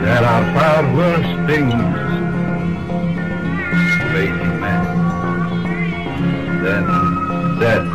There are far worse things, lazy man, than death.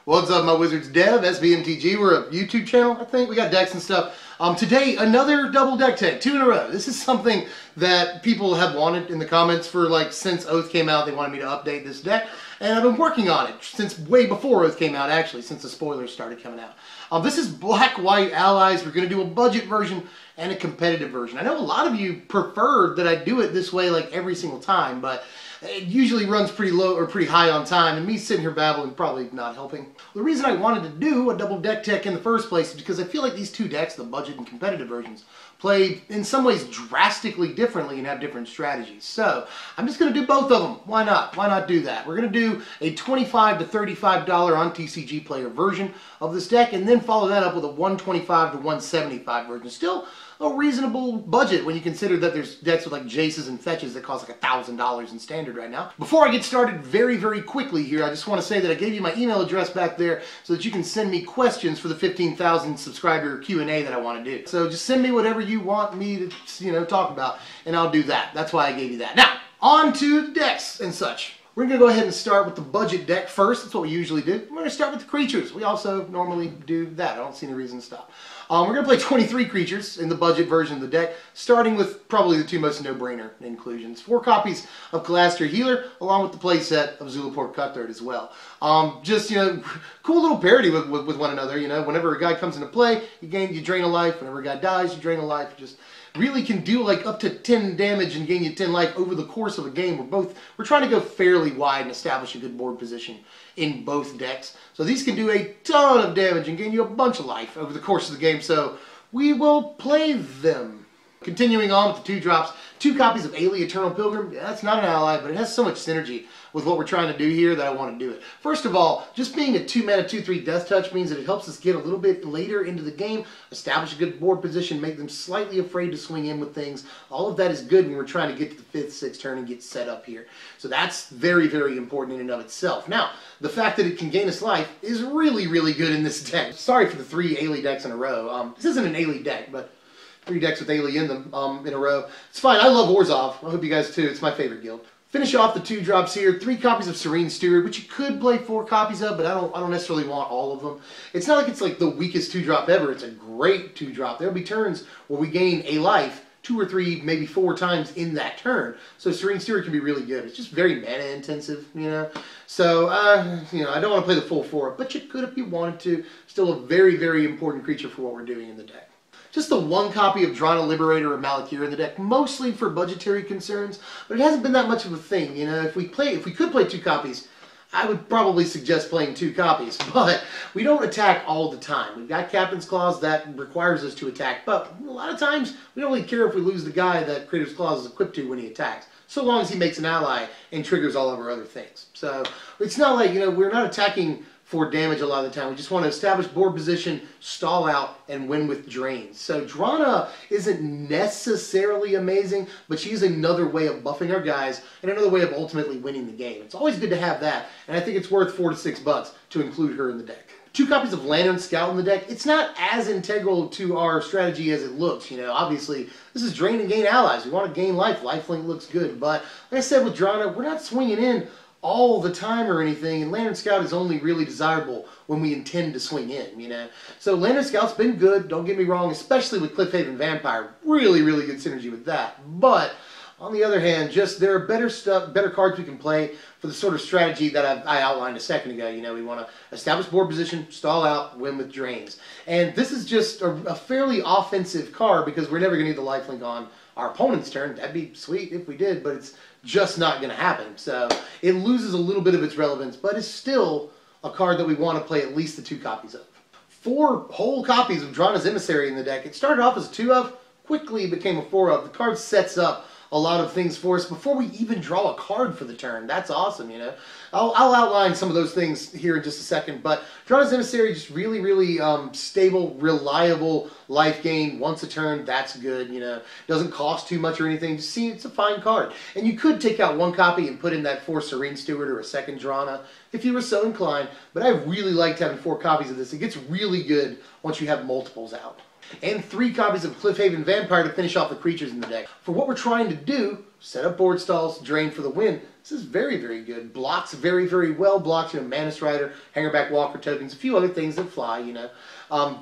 What's up, my Wizards Dev, SBMTG. We're a YouTube channel, I think. We got decks and stuff. Today, another double deck tech, 2 in a row. This is something that people have wanted in the comments for since Oath came out. They wanted me to update this deck, and I've been working on it since way before Oath came out, actually, since the spoilers started coming out. This is Black-White Allies. We're going to do a budget version and a competitive version. I know a lot of you preferred that I do it this way every single time, but it usually runs pretty low or pretty high on time, and me sitting here babbling probably not helping. The reason I wanted to do a double deck tech in the first place is because I feel like these two decks, the budget and competitive versions, play in some ways drastically differently and have different strategies. So I'm just going to do both of them. Why not? Why not do that? We're going to do a $25 to $35 on TCG player version of this deck, and then follow that up with a $125 to $175 version. Still a reasonable budget when you consider that there's decks with Jaces and Fetches that cost $1,000 in standard right now. Before I get started very quickly here, I just want to say that I gave you my email address back there so that you can send me questions for the 15,000 subscriber Q&A that I want to do. So just send me whatever you want me to talk about, and I'll do that. That's why I gave you that. Now, on to the decks and such. We're going to go ahead and start with the budget deck first. That's what we usually do. We're going to start with the creatures. We also normally do that. I don't see any reason to stop. We're going to play 23 creatures in the budget version of the deck, starting with probably the two most no-brainer inclusions. 4 copies of Calaster Healer, along with the playset of Zulaport Cutthroat as well. Cool little parity with one another. Whenever a guy comes into play, you drain a life. Whenever a guy dies, you drain a life. Just really can do up to 10 damage and gain you 10 life over the course of a game. We're trying to go fairly wide and establish a good board position in both decks. So these can do a ton of damage and gain you a bunch of life over the course of the game. So we will play them. Continuing on with the 2-drops, 2 copies of Aire Eternal Pilgrim. Yeah, that's not an ally, but it has so much synergy with what we're trying to do here that I want to do it. First of all, just being a 2-mana 2/3 Death Touch means that it helps us get a little bit later into the game, establish a good board position, make them slightly afraid to swing in with things. All of that is good when we're trying to get to the 5th, 6th turn and get set up here. So that's very important in and of itself. Now, the fact that it can gain us life is really good in this deck. Sorry for the 3 Aire decks in a row. This isn't an Aire deck, but 3 decks with Aire in them in a row. It's fine. I love Orzhov. I hope you guys too. It's my favorite guild. Finish off the 2-drops here. 3 copies of Serene Steward, which you could play 4 copies of, but I don't necessarily want all of them. It's not like it's the weakest 2-drop ever. It's a great 2-drop. There'll be turns where we gain a life 2 or 3, maybe 4 times in that turn. So Serene Steward can be really good. It's just very mana intensive, So, I don't want to play the full 4, but you could if you wanted to. Still a very important creature for what we're doing in the deck. Just the 1 copy of Drana Liberator of Malakir in the deck, mostly for budgetary concerns, but it hasn't been that much of a thing. If we could play 2 copies, I would probably suggest playing 2 copies, but we don't attack all the time. We've got Captain's Clause that requires us to attack, but a lot of times we don't really care if we lose the guy that Creator's Clause is equipped to when he attacks, so long as he makes an ally and triggers all of our other things. So it's not like, we're not attacking for damage a lot of the time. We just want to establish board position, stall out, and win with drains. So Drana isn't necessarily amazing, but she's another way of buffing our guys and another way of ultimately winning the game. It's always good to have that, and I think it's worth $4 to $6 to include her in the deck. 2 copies of Lantern Scout in the deck. It's not as integral to our strategy as it looks. Obviously, this is drain and gain allies. We want to gain life. Lifelink looks good, but like I said with Drana, we're not swinging in all the time or anything, and Lantern Scout is only really desirable when we intend to swing in, So Lantern Scout's been good, don't get me wrong, especially with Cliffhaven Vampire. Really good synergy with that. But on the other hand, there are better cards we can play for the sort of strategy that I outlined a second ago. We want to establish board position, stall out, win with drains. And this is just a fairly offensive card because we're never going to need the lifelink on our opponent's turn. That'd be sweet if we did, but it's just not going to happen. So it loses a little bit of its relevance, but it's still a card that we want to play at least the 2 copies of. 4 whole copies of Drana's Emissary in the deck. It started off as a 2 of, quickly became a 4 of. The card sets up a lot of things for us before we even draw a card for the turn. That's awesome, I'll outline some of those things here in just a second, but Drana's Emissary, just really stable, reliable life gain once a turn. That's good, Doesn't cost too much or anything. Just see, it's a fine card. And you could take out 1 copy and put in that 4 Serene Steward or a 2nd Drana if you were so inclined, but I really liked having 4 copies of this. It gets really good once you have multiples out. and 3 copies of Cliffhaven Vampire to finish off the creatures in the deck. For what we're trying to do, set up board stalls, drain for the win, this is very, very good. Blocks very, very well. Blocks, Manus Rider, Hangerback Walker tokens, a few other things that fly,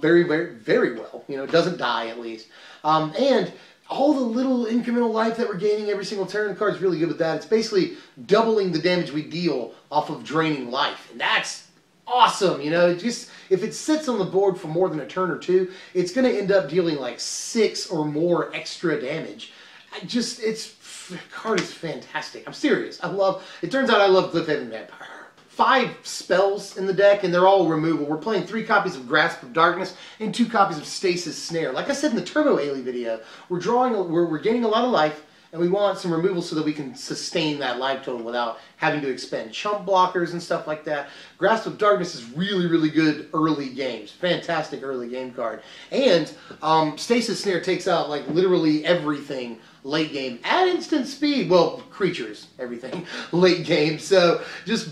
very, very, very well. It doesn't die at least. And all the little incremental life that we're gaining every single turn, the card's really good with that. It's basically doubling the damage we deal off of draining life. And that's awesome, if it sits on the board for more than a turn or two, it's going to end up dealing like 6 or more extra damage. The card is fantastic. I'm serious. It turns out I love Cliffhaven Vampire. 5 spells in the deck, and they're all removal. We're playing 3 copies of Grasp of Darkness and 2 copies of Stasis Snare. Like I said in the Turbo Ailey video, we're gaining a lot of life, and we want some removal so that we can sustain that life total without having to expend chump blockers and stuff like that. Grasp of Darkness is really, really good early games. Fantastic early game card. And Stasis Snare takes out like literally everything late game at instant speed. Well, creatures, everything late game. So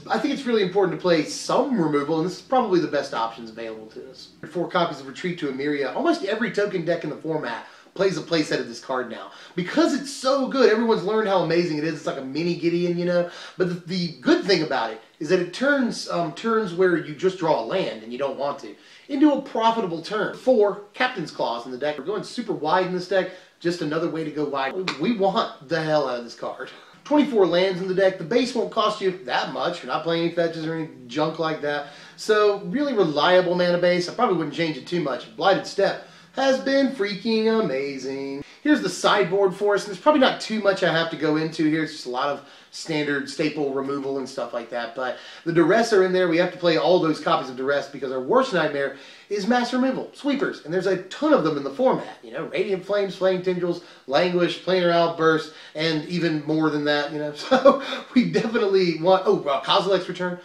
I think it's really important to play some removal, and this is probably the best options available to us. 4 copies of Retreat to Emeria. Almost every token deck in the format plays a playset of this card now. Because it's so good, everyone's learned how amazing it is. It's like a mini Gideon, But the good thing about it is that it turns turns where you just draw a land and you don't want to into a profitable turn. 4 Captain's Claws in the deck. We're going super wide in this deck. Just another way to go wide. We want the hell out of this card. 24 lands in the deck. The base won't cost you that much. You're not playing any fetches or any junk like that. So really reliable mana base. I probably wouldn't change it too much. Blighted Step has been freaking amazing. Here's the sideboard for us, and there's probably not too much I have to go into here. It's just a lot of standard staple removal and stuff like that. But the Duress are in there. We have to play all those copies of Duress because our worst nightmare is mass removal, sweepers. And there's a ton of them in the format. Radiant Flames, Flame Tendrils, Languish, Planar Outburst, and even more than that, So we definitely want, Kozilek's Return,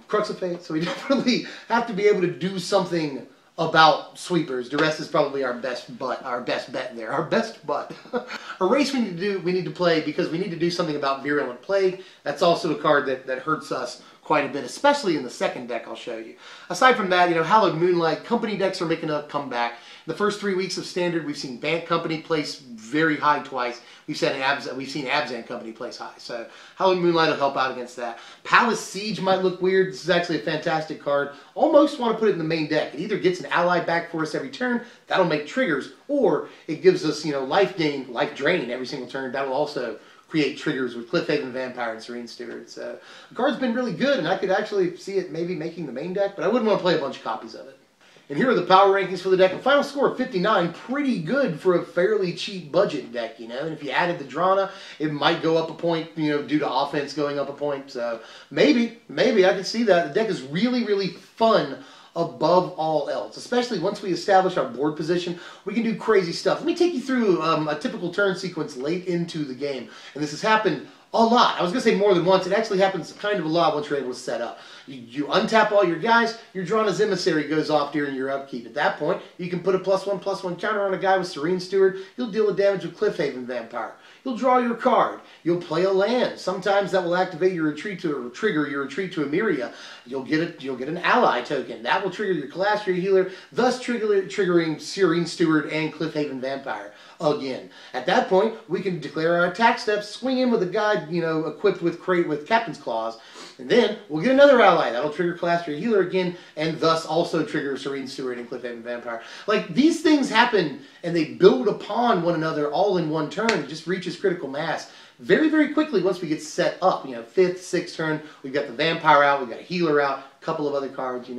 Crux of Fate. So we definitely have to be able to do something about sweepers. Duress is probably our best bet there. Our best butt. Erase we need to play because we need to do something about Virulent Plague. That's also a card that hurts us quite a bit, especially in the second deck I'll show you. Aside from that, Hallowed Moonlight, company decks are making a comeback. The first 3 weeks of Standard, we've seen Bant Company place very high twice. We've seen Abzan Company place high. So Hallowed Moonlight will help out against that. Palace Siege might look weird. This is actually a fantastic card. Almost want to put it in the main deck. It either gets an ally back for us every turn, that'll make triggers, or it gives us, life gain, life drain every single turn. That'll also create triggers with Cliffhaven Vampire and Serene Steward. So the card's been really good, and I could actually see it maybe making the main deck, but I wouldn't want to play a bunch of copies of it. And here are the power rankings for the deck. A final score of 59, pretty good for a fairly cheap budget deck, And if you added the Drana, it might go up a point, due to offense going up a point. So maybe I can see that. The deck is really, really fun above all else. Especially once we establish our board position, we can do crazy stuff. Let me take you through a typical turn sequence late into the game. And this has happened a lot. I was going to say more than once. It actually happens kind of a lot once you're able to set up. You untap all your guys, your Drana's Emissary goes off during your upkeep. At that point, you can put a +1/+1 counter on a guy with Serene Steward. You'll deal the damage with Cliffhaven Vampire. You'll draw your card. You'll play a land. Sometimes that will activate your retreat or trigger your Retreat to Emeria. You'll get an ally token. That will trigger your Calastria Healer, thus triggering Serene Steward and Cliffhaven Vampire again. At that point, we can declare our attack steps, swing in with a guy, equipped with Captain's Claws, and then we'll get another ally. That'll trigger Calastria Healer again, and thus also trigger Serene Steward and Cliffhaven Vampire. Like, these things happen, and they build upon one another all in one turn. It just reaches critical mass very, very quickly once we get set up. 5th, 6th turn, we've got the Vampire out, we've got a Healer out, a couple of other cards,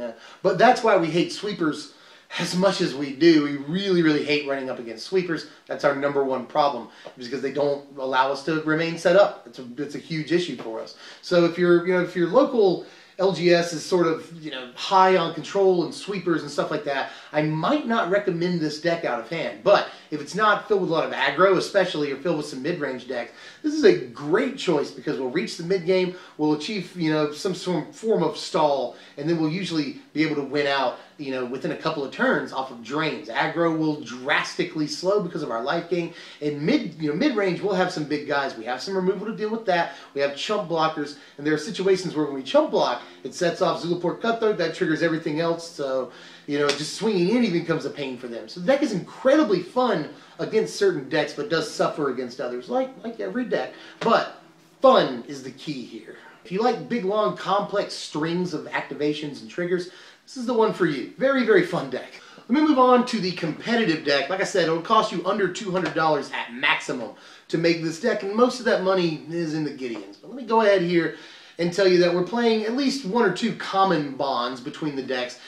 But that's why we hate sweepers as much as we do. We really, really hate running up against sweepers. That's our #1 problem, because they don't allow us to remain set up. It's a huge issue for us. So if your local LGS is sort of, high on control and sweepers and stuff like that, I might not recommend this deck out of hand. But if it's not filled with a lot of aggro, especially, or filled with some mid-range decks, this is a great choice because we'll reach the mid-game, we'll achieve, some form of stall, and then we'll usually be able to win out you know, within a couple of turns off of drains. Aggro will drastically slow because of our life gain. In mid-range, we'll have some big guys. We have some removal to deal with that. We have chump blockers, and there are situations where when we chump block, it sets off Zulaport Cutthroat. That triggers everything else. So, you know, just swinging in even becomes a pain for them. So the deck is incredibly fun against certain decks, but does suffer against others, like every deck. But fun is the key here. If you like big, long, complex strings of activations and triggers, this is the one for you. Very, very fun deck. Let me move on to the competitive deck. Like I said, it'll cost you under $200 at maximum to make this deck, and most of that money is in the Gideons. But let me go ahead here and tell you that we're playing at least 1 or 2 common bonds between the decks.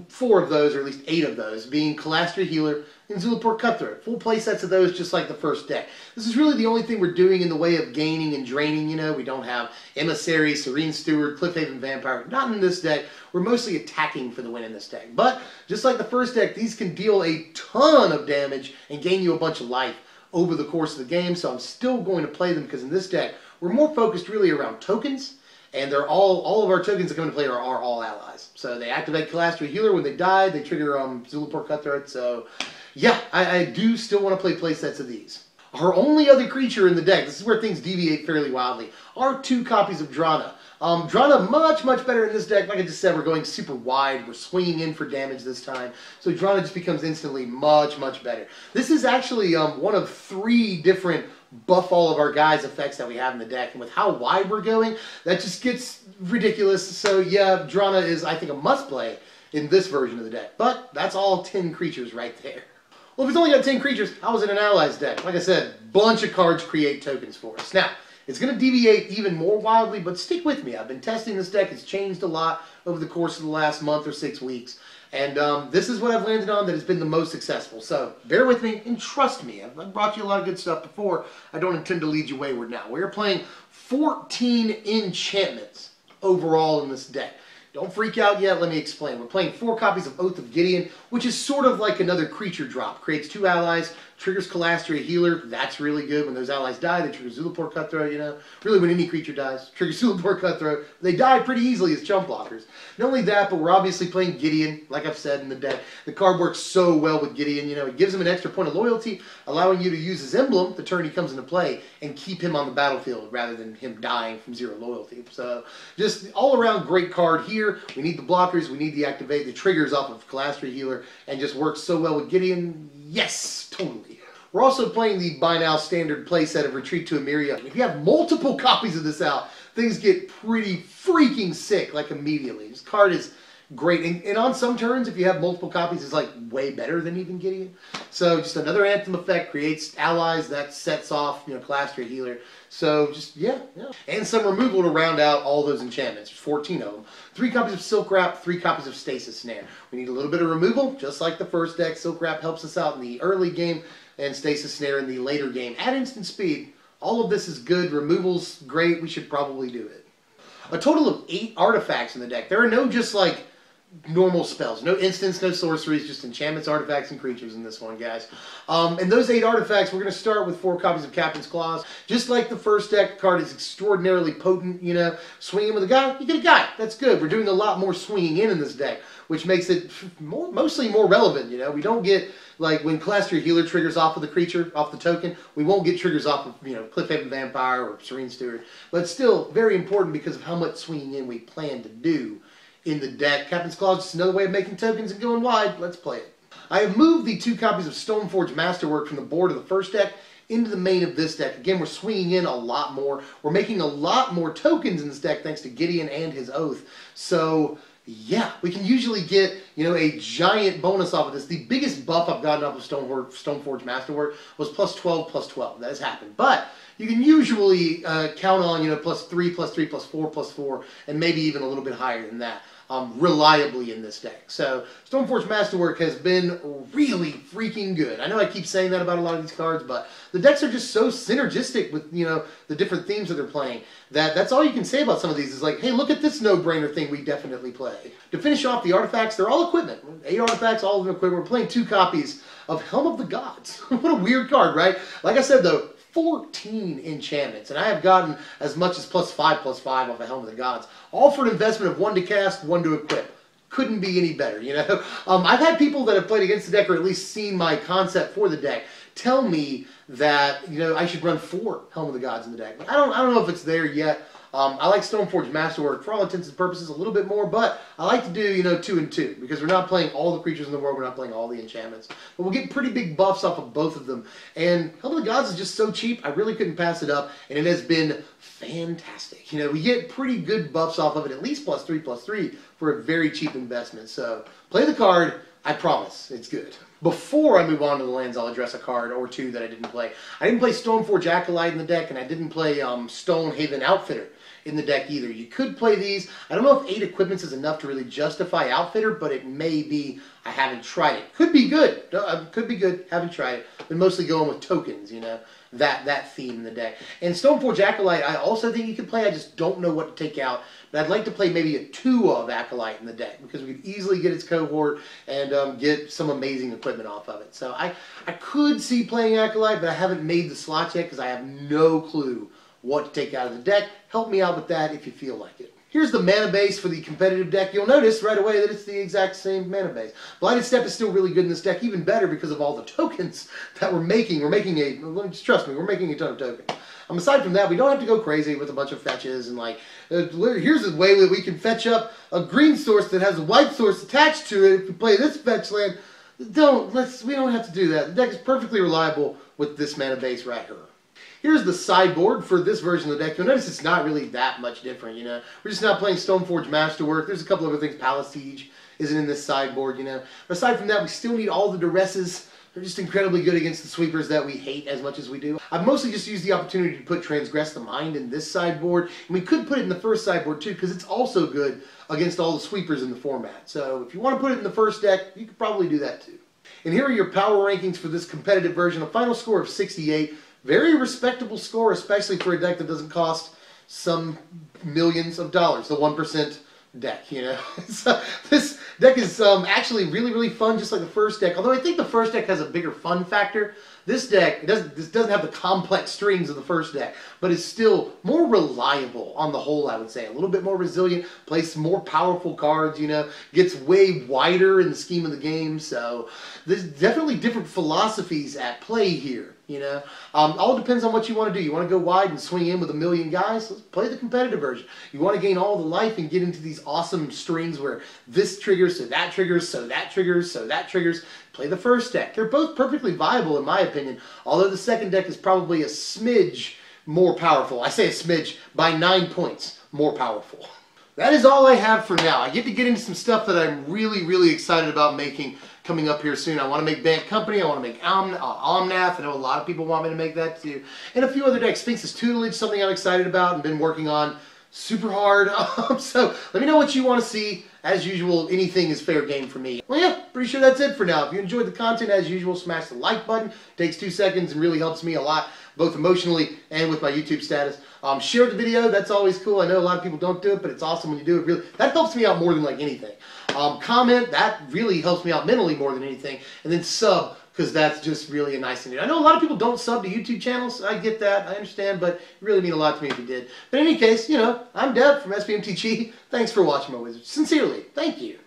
4 of those, or at least 8 of those, being Calastria Healer and Zulaport Cutthroat. Full play sets of those just like the first deck. This is really the only thing we're doing in the way of gaining and draining, you know. We don't have Emissary, Serene Steward, Cliffhaven Vampire. Not in this deck. We're mostly attacking for the win in this deck. But, just like the first deck, these can deal a ton of damage and gain you a bunch of life over the course of the game. So I'm still going to play them because in this deck, we're more focused really around tokens. And they're all of our tokens that come into play are all allies. So they activate Calastria Healer when they die. They trigger Zulaport Cutthroat. So yeah, I do still want to play playsets of these. Our only other creature in the deck, this is where things deviate fairly wildly, are 2 copies of Drana. Drana much better in this deck. Like I just said, we're going super wide. We're swinging in for damage this time. So Drana just becomes instantly much better. This is actually one of 3 different buff all of our guys effects that we have in the deck, and with how wide we're going, that just gets ridiculous. So yeah, Drana is, I think, a must play in this version of the deck, but that's all 10 creatures right there. Well, if it's only got 10 creatures, how is it an allies deck? Like I said, bunch of cards create tokens for us. Now, it's going to deviate even more wildly, but stick with me. I've been testing this deck. It's changed a lot over the course of the last month or 6 weeks. And this is what I've landed on that has been the most successful. So bear with me and trust me. I've brought you a lot of good stuff before. I don't intend to lead you wayward now. We're playing 14 enchantments overall in this deck. Don't freak out yet, let me explain. We're playing 4 copies of Oath of Gideon, which is sort of like another creature drop. Creates 2 allies, triggers Calastria Healer. That's really good. When those allies die, they trigger Zulaport Cutthroat, you know. Really, when any creature dies, trigger Zulaport Cutthroat. They die pretty easily as chump blockers. Not only that, but we're obviously playing Gideon, like I've said in the deck. The card works so well with Gideon, you know. It gives him an extra point of loyalty, allowing you to use his emblem the turn he comes into play and keep him on the battlefield rather than him dying from 0 loyalty. So, just all around great card here. We need the blockers, we need the triggers off of Calastria Healer, and just works so well with Gideon. Yes, totally. We're also playing the by now standard playset of Retreat to Emeria. If you have multiple copies of this out, things get pretty freaking sick, like immediately. This card is great, and on some turns, if you have multiple copies, it's like way better than even Gideon. So just another Anthem effect, creates allies that sets off, you know, Calastria Healer. So just, yeah. And some removal to round out all those enchantments. There's 14 of them. 3 copies of Silk Wrap, 3 copies of Stasis Snare. We need a little bit of removal, just like the first deck. Silk Wrap helps us out in the early game, and Stasis Snare in the later game. At instant speed, all of this is good. Removal's great. We should probably do it. A total of 8 artifacts in the deck. There are no just like normal spells. No instants, no sorceries, just enchantments, artifacts, and creatures in this one, guys. And those 8 artifacts, we're going to start with 4 copies of Captain's Claws. Just like the first deck, the card is extraordinarily potent, you know. Swinging with a guy, you get a guy. That's good. We're doing a lot more swinging in this deck, which makes it mostly more relevant, you know. We don't get, like, when Calastria Healer triggers off of the creature, off the token, we won't get triggers off of, you know, Cliffhaven Vampire or Serene Steward. But still, very important because of how much swinging in we plan to do in the deck. Captain's Claw is just another way of making tokens and going wide. Let's play it. I have moved the 2 copies of Stoneforge Masterwork from the board of the first deck into the main of this deck. Again, we're swinging in a lot more. We're making a lot more tokens in this deck thanks to Gideon and his Oath. So, yeah, we can usually get, you know, a giant bonus off of this. The biggest buff I've gotten off of Stoneforge Masterwork was +12/+12. That has happened. But you can usually count on, you know, +3/+3/+4/+4, and maybe even a little bit higher than that. Reliably in this deck. So Stoneforge Masterwork has been really freaking good. I know I keep saying that about a lot of these cards, but the decks are just so synergistic with, you know, the different themes that they're playing, that's all you can say about some of these is like, hey, look at this no-brainer thing we definitely play. To finish off the artifacts, they're all equipment. 8 artifacts, all of them equipment. We're playing 2 copies of Helm of the Gods. What a weird card, right? Like I said, though, 14 enchantments, and I have gotten as much as +5/+5 off of Helm of the Gods, all for an investment of 1 to cast, 1 to equip. couldn't be any better, you know. I've had people that have played against the deck, or at least seen my concept for the deck, tell me that, you know, I should run 4 Helm of the Gods in the deck. I don't know if it's there yet. I like Stoneforge Masterwork for all intents and purposes a little bit more, but I like to do, you know, 2 and 2 because we're not playing all the creatures in the world, we're not playing all the enchantments. But we'll get pretty big buffs off of both of them. And Helm of the Gods is just so cheap, I really couldn't pass it up, and it has been fantastic. You know, we get pretty good buffs off of it, at least +3/+3 for a very cheap investment. So play the card, I promise, it's good. Before I move on to the lands, I'll address a card or 2 that I didn't play. I didn't play Stoneforge Acolyte in the deck, and I didn't play Stonehaven Outfitter in the deck either. You could play these. I don't know if 8 equipments is enough to really justify Outfitter, but it may be. I haven't tried it. Could be good. Could be good. Haven't tried it. Been mostly going with tokens, you know, that theme in the deck. And Stoneforge Acolyte, I also think you could play. I just don't know what to take out. But I'd like to play maybe a 2 of Acolyte in the deck because we could easily get its cohort and get some amazing equipment off of it. So I could see playing Acolyte, but I haven't made the slots yet because I have no clue what to take out of the deck. Help me out with that if you feel like it. Here's the mana base for the competitive deck. You'll notice right away that it's the exact same mana base. Blighted Steppe is still really good in this deck, even better because of all the tokens that we're making. Just trust me, we're making a ton of tokens. Aside from that, we don't have to go crazy with a bunch of fetches and like, here's a way that we can fetch up a green source that has a white source attached to it if we play this fetch land. We don't have to do that. The deck is perfectly reliable with this mana base right here. Here's the sideboard for this version of the deck. You'll notice it's not really that much different, you know. We're just not playing Stoneforge Masterwork. There's a couple other things. Palace Siege isn't in this sideboard, you know. But aside from that, we still need all the duresses. They're just incredibly good against the sweepers that we hate as much as we do. I've mostly just used the opportunity to put Transgress the Mind in this sideboard. And we could put it in the first sideboard too, because it's also good against all the sweepers in the format. So if you want to put it in the first deck, you could probably do that too. And here are your power rankings for this competitive version. A final score of 68. Very respectable score, especially for a deck that doesn't cost some millions of dollars. The 1% deck, you know. So this deck is actually really fun, just like the first deck. Although I think the first deck has a bigger fun factor. This deck doesn't have the complex strings of the first deck, but it's still more reliable on the whole, I would say. A little bit more resilient, plays some more powerful cards, you know, gets way wider in the scheme of the game. So there's definitely different philosophies at play here, you know. All depends on what you want to do. You want to go wide and swing in with a million guys? Let's play the competitive version. You want to gain all the life and get into these awesome strings where this triggers, so that triggers, so that triggers, so that triggers. Play the first deck. They're both perfectly viable in my opinion, although the second deck is probably a smidge more powerful. I say a smidge by 9 points more powerful. That is all I have for now. I get to get into some stuff that I'm really excited about making coming up here soon. I want to make Bant Company. I want to make Omnath. I know a lot of people want me to make that too. And a few other decks. Sphinx's Tutelage, something I'm excited about and been working on super hard. So let me know what you want to see. As usual, anything is fair game for me. Well, yeah, pretty sure that's it for now. If you enjoyed the content, as usual, smash the like button. It takes 2 seconds and really helps me a lot, both emotionally and with my YouTube status. Share the video. That's always cool. I know a lot of people don't do it, but it's awesome when you do it. Really, that helps me out more than like anything. Comment. That really helps me out mentally more than anything. And then sub, because that's just really a nice thing to do. I know a lot of people don't sub to YouTube channels. I get that. I understand, but it really mean a lot to me if you did. But in any case, you know, I'm Dev from SBMTG. Thanks for watching my wizards. Sincerely, thank you.